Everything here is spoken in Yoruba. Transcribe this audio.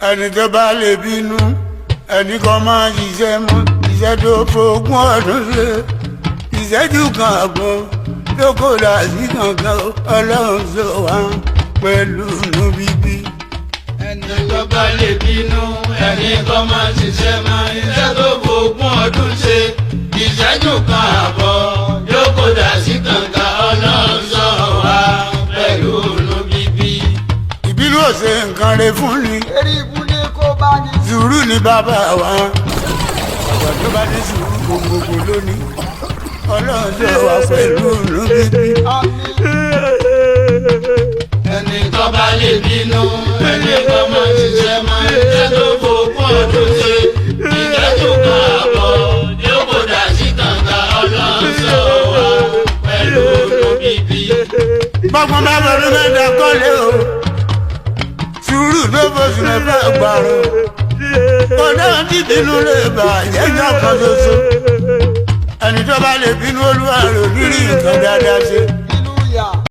ẹni tó bá lè bínú ẹni kan máa ṣiṣẹ́ mọ́ iṣẹ́ tó fogún ọdún ṣe ìṣẹ́jú kan àbọ̀ tó kò láti kankan ọlọ́run sọ wá pẹ̀lú inú bíbí. ẹni tó bá lè bínú ẹni kan máa ṣiṣẹ́ mọ́ iṣẹ́ tó fogún ọdún ṣe ìṣẹ́jú kan àbọ̀ yóò kó dà sí kankan ọlọ́run sọ wá pẹ̀lú inú bíbí. ìbínú ò ṣe nǹkan rẹ̀ fún ni. eré ibùdó kó bá ní. sùúrù ni bàbá wa ọ̀gá tó bá ní sùúrù gbogbo lónìí ọlọ́run tó wà pẹ̀lú inú bíbí. ẹni tó bá lè bínú ẹni tó máa ṣiṣẹ́ mọ́ iṣẹ́ tó fogún ọdún ṣe ìṣẹ́jú kan àbọ̀ yóò kó dà sí kankan ọlọ́run sọ wá pẹ̀lú inú bíbí. bọ́gbọ́n bá bọ̀dún mẹ́ta kọ́lé o sùúrù ló bóṣù mẹ́fà gbàrú kọ́dá tí bínú lè bà yẹ́jọ́ kan ṣoṣo ẹni tó bá lè bínú olúwa rò nírí nǹkan dáadáa ṣe.